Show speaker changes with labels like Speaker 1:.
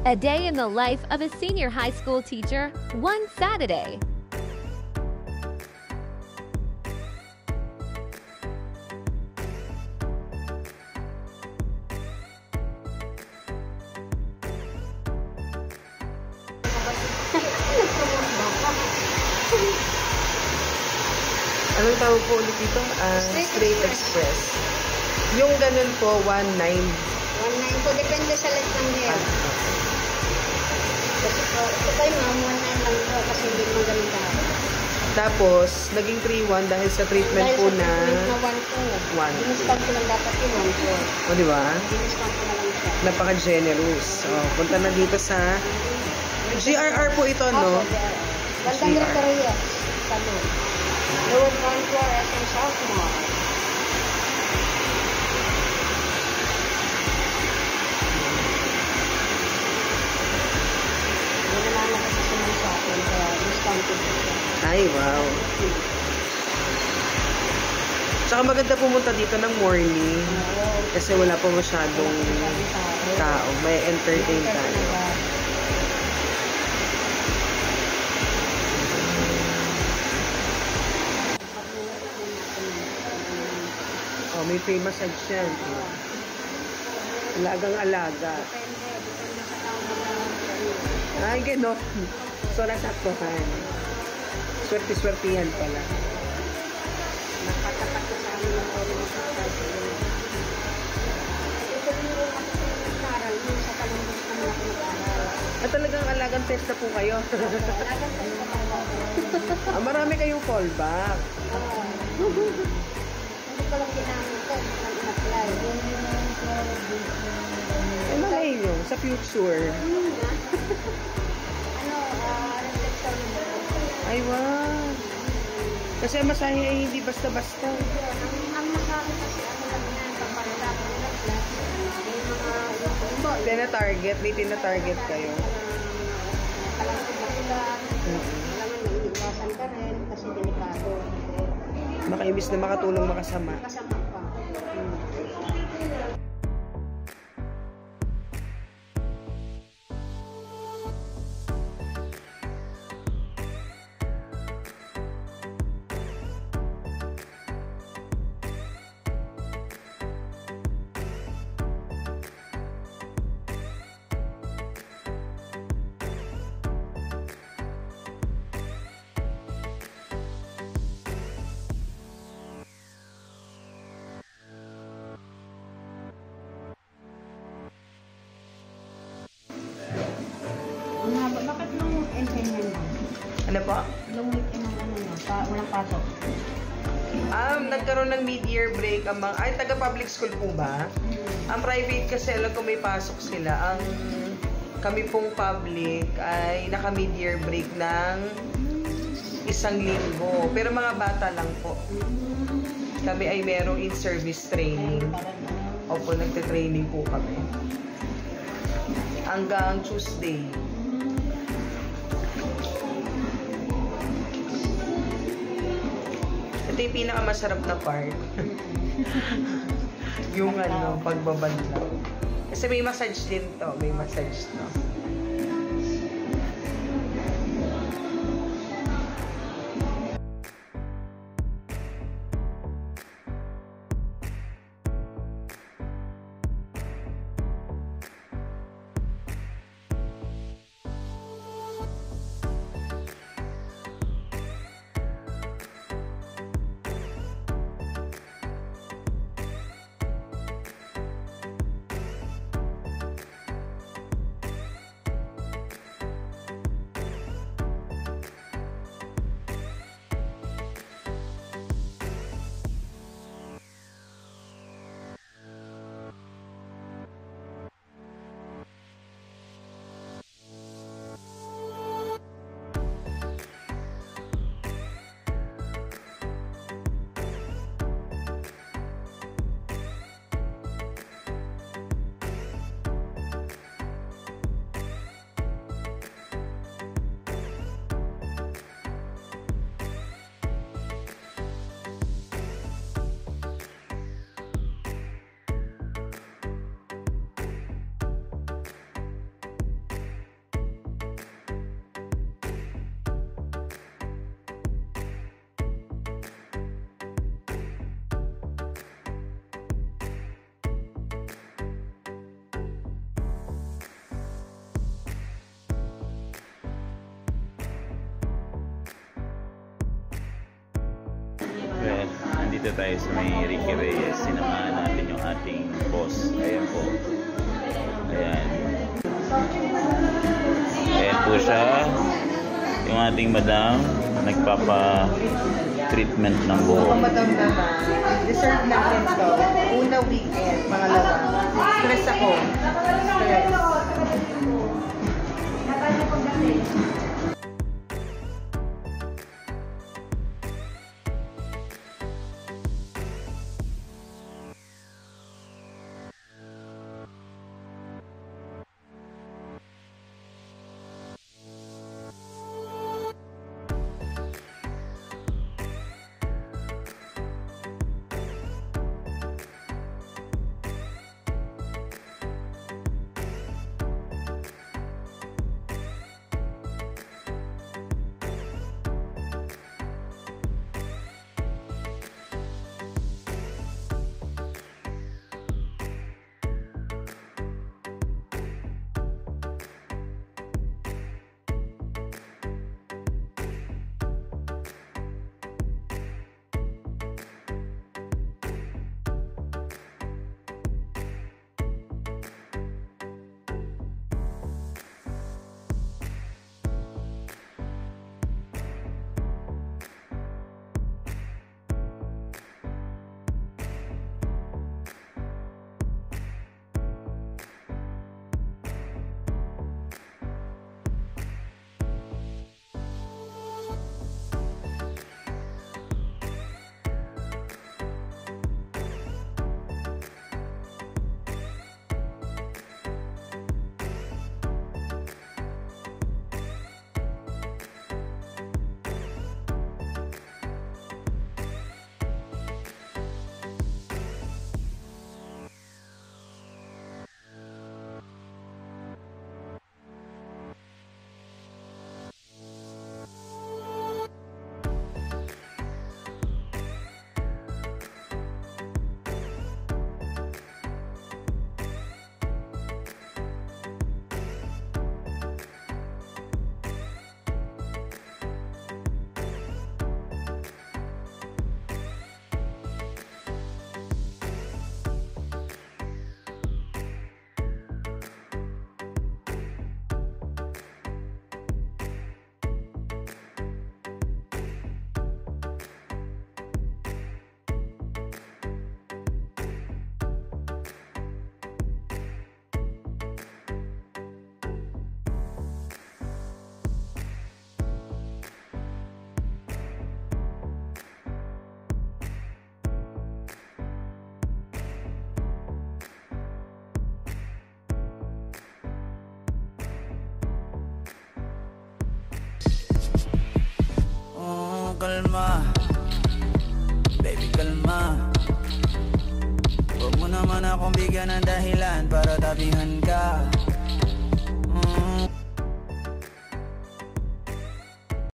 Speaker 1: A day in the life of a senior high school teacher, one Saturday.
Speaker 2: Anong tawag po ulit dito? Straight Express. Yung ganun po, 1.9.
Speaker 3: 1.9 po, depende sa length ng hair. Kasi po, ito tayo ma'am, 1.9 lang po kasi hindi mo ganun kahapon.
Speaker 2: Tapos, naging 3.1 dahil sa treatment
Speaker 3: Dahil
Speaker 2: po
Speaker 3: sa
Speaker 2: na...
Speaker 3: treatment na 1 po.
Speaker 2: 1.
Speaker 3: Diniscount ko lang dapat yung 1 po.
Speaker 2: O, di ba?
Speaker 3: Diniscount ko na lang siya.
Speaker 2: Napaka-generous. So, punta na dito sa... GRR po ito, no?
Speaker 3: Bandang Rectoria. Salon. Lower ground floor, SM South Mall. Hindi na naman kasi sila sa akin, kaya discounted ko siya.
Speaker 2: Ay, wow. Tsaka maganda pumunta dito ng morning. Kasi wala pa masyadong tao. May entertain tayo. Oh, may free massage yan. Alagang-alaga. Ay, gano'n. So, nasaktuhan. Swerte-swerte yan pala.
Speaker 3: Nakatapat ko sa amin ng pwede mo sa ito yung nag-aaral, yung sa Talumbos naman ako nag-aaral.
Speaker 2: At talagang alagang test na po kayo.
Speaker 3: Alagang test na ako.
Speaker 2: Marami kayong callback.
Speaker 3: Hindi ko lang ginamit ko, nag-apply.
Speaker 2: Ay, malay nyo, sa future.
Speaker 3: Reflection mo.
Speaker 2: Ay, wow. Kasi masahe ay hindi basta-basta.
Speaker 3: Ang masabi kasi ano lang yan, pagpalala ko nila class, may mga
Speaker 2: Tina-target, may tina-target kayo.
Speaker 3: kalangkod na sila. Kailangan naiiwasan ka rin kasi delikado.
Speaker 2: Makaibis na makatulong makasama.
Speaker 3: Kasama pa. Bakit nung engineer mo?
Speaker 2: Ano po?
Speaker 3: Long weekend ng ano mo? Walang pasok?
Speaker 2: Nagkaroon ng mid-year break ang mga... Ay, taga-public school po ba? Ang private kasi, alam ko may pasok sila. Ang kami pong public ay naka-mid-year break ng 1 linggo. Pero mga bata lang po. Kami ay merong in-service training. Opo, nagte-training po kami. Hanggang Tuesday. Ito yung pinakamasarap na part. Yung ano, pagbabadlaw. Kasi may massage din to. May massage to.
Speaker 4: Nandito tayo sa may Ricky Reyes. Sinamahan natin yung ating boss. Ayan po. Ayan. Ayan po siya. Yung ating madam. Nagpapa-treatment ng buhok.
Speaker 2: Ang madam naman, deserve natin to. Una weekend, pangalawa. Stress ako. Stress.
Speaker 5: Kalma, baby kalma. Huwag mo naman akong bigyan ng dahilan para tabihan ka.